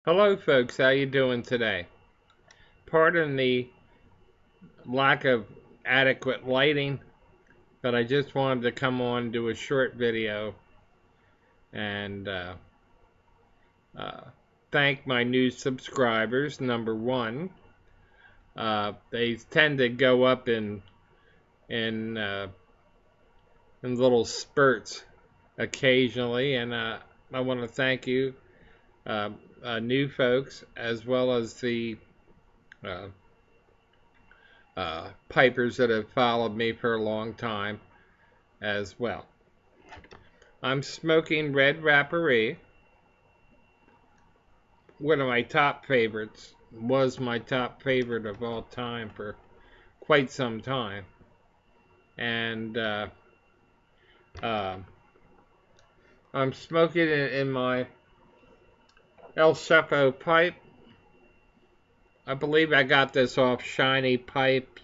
Hello folks, how you doing today? Pardon the lack of adequate lighting, but I just wanted to come on and do a short video and uh, thank my new subscribers. Number one, they tend to go up in, uh, in little spurts occasionally, and I want to thank you, uh, new folks, as well as the uh, pipers that have followed me for a long time as well. I'm smoking Red Rapparee, one of my top favorites, was my top favorite of all time for quite some time. And uh, I'm smoking it in my Il Ceppo pipe. I believe I got this off Shiny Pipes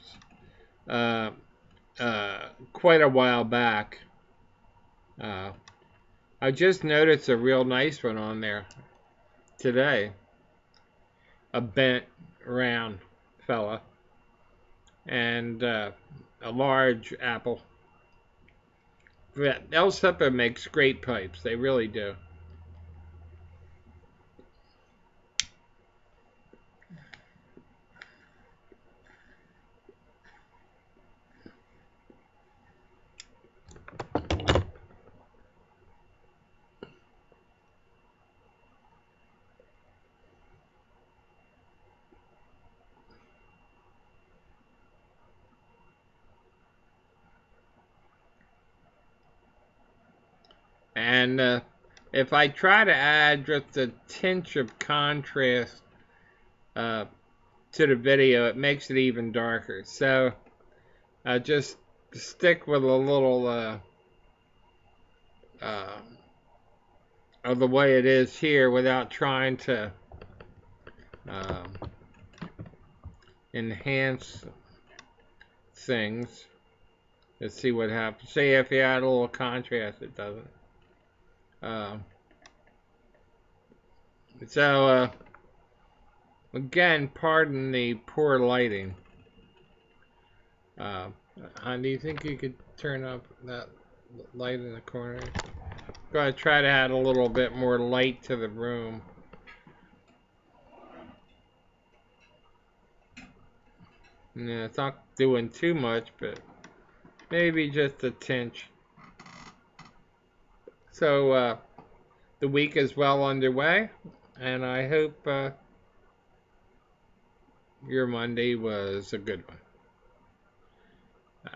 uh, quite a while back. I just noticed a real nice one on there today. A bent round fella. And a large apple. Il Ceppo makes great pipes. They really do. And if I try to add just a tinge of contrast uh, to the video, it makes it even darker. So just stick with a little uh, of the way it is here without trying to um, enhance things. Let's see what happens. See, if you add a little contrast, it doesn't. So, again, pardon the poor lighting. Do you think you could turn up that light in the corner? I'm going to try to add a little bit more light to the room. Yeah, it's not doing too much, but maybe just a tinge. So, the week is well underway, and I hope your Monday was a good one.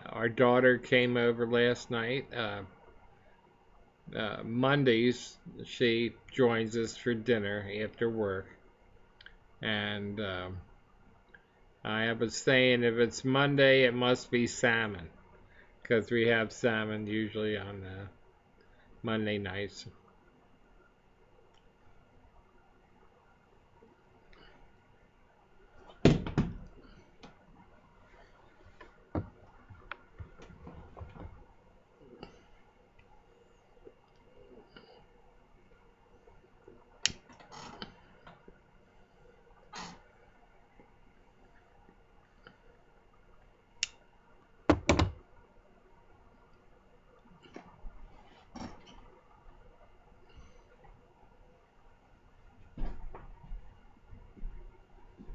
Our daughter came over last night. Mondays, she joins us for dinner after work. And I was saying if it's Monday, it must be salmon. Because we have salmon usually on Monday nights.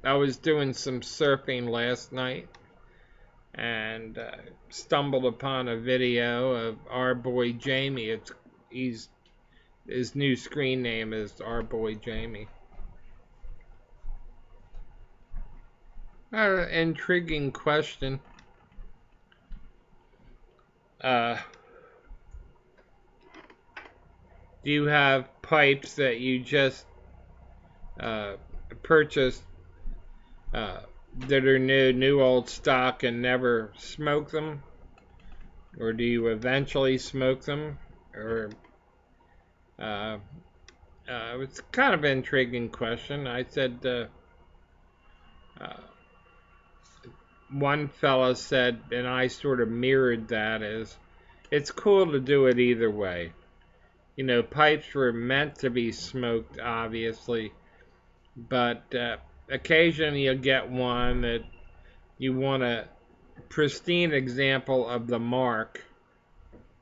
I was doing some surfing last night and stumbled upon a video of our boy Jamie. His new screen name is our boy Jamie. Intriguing question. Do you have pipes that you just purchased that are new old stock and never smoke them? Or do you eventually smoke them? Or it's kind of an intriguing question. I said one fella said, and I sort of mirrored that, is it's cool to do it either way. You know, pipes were meant to be smoked, obviously, but occasionally you'll get one that you want a pristine example of the mark.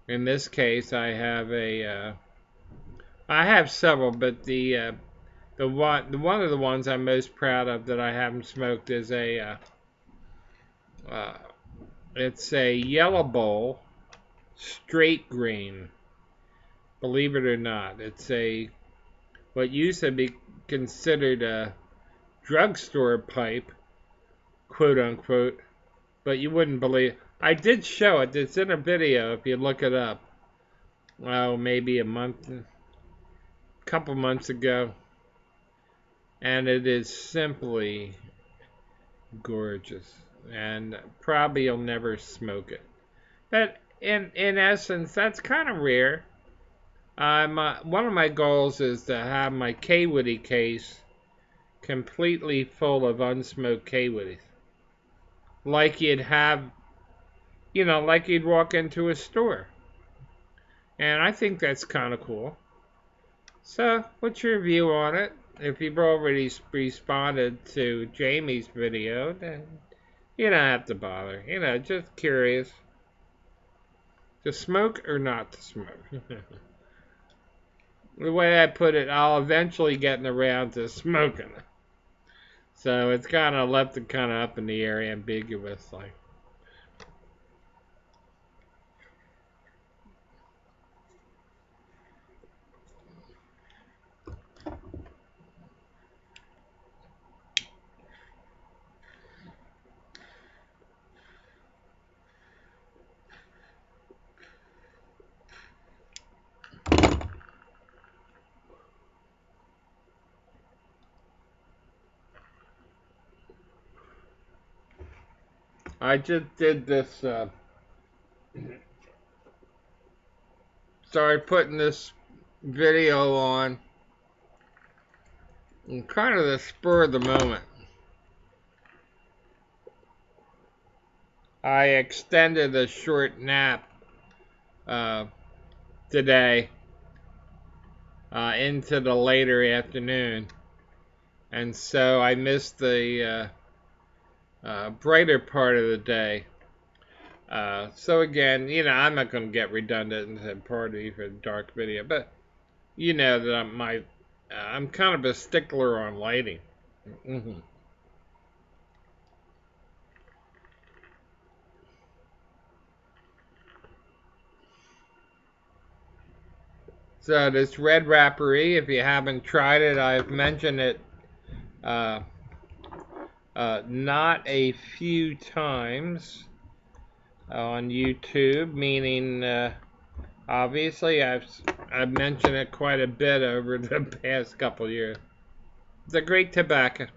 In this case, I have I have several, but one of the ones I'm most proud of that I haven't smoked is it's a yellow bowl, straight grain. Believe it or not, it's what used to be considered a drugstore pipe, quote unquote, but you wouldn't believe. I did show it. It's in a video if you look it up. Well, maybe a couple months ago, and it is simply gorgeous. And probably you'll never smoke it. But in essence, that's kind of rare. One of my goals is to have my K-Woody case completely full of unsmoked K-Woodies. Like you'd have, like you'd walk into a store. And I think that's kind of cool. So, what's your view on it? If you've already responded to Jamie's video, then you don't have to bother. Just curious. To smoke or not to smoke? The way I put it, I'll eventually get around to smoking. So it's kind of left it kind of up in the air, ambiguously. I just did this, started putting this video on in kind of the spur of the moment. I extended a short nap today into the later afternoon, and so I missed the brighter part of the day. So again, I'm not going to get redundant and say party for a dark video, but you know that I'm kind of a stickler on lighting. So this red rappery, if you haven't tried it, I've mentioned it not a few times on YouTube, meaning obviously I've mentioned it quite a bit over the past couple years. It's a great tobacco.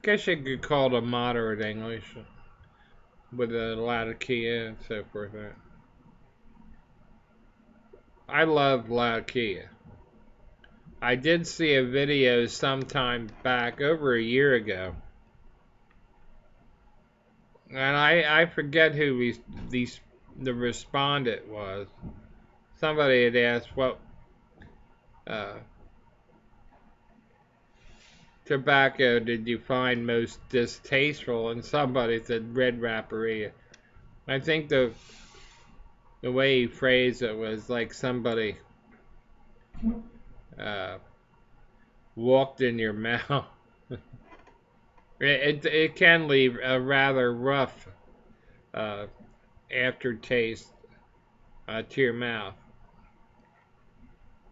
Guess you could call it a moderate English with a Latakia and so forth. I love Latakia. I did see a video sometime back, over a year ago, and I forget who the respondent was. Somebody had asked what tobacco did you find most distasteful, and somebody said red rapperia. I think the way he phrased it was like somebody walked in your mouth. It can leave a rather rough aftertaste to your mouth.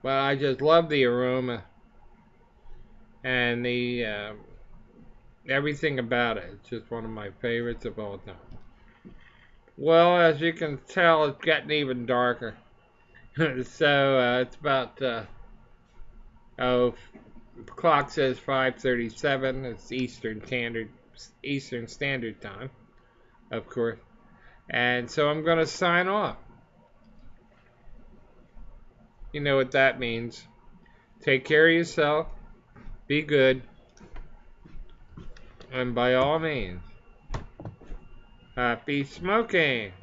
But I just love the aroma and the everything about it. It's just one of my favorites of all time. Well, as you can tell, it's getting even darker. So it's about clock says 5:37. It's Eastern Standard Time, of course. And so I'm going to sign off. You know what that means. Take care of yourself. Be good. And by all means, happy smoking.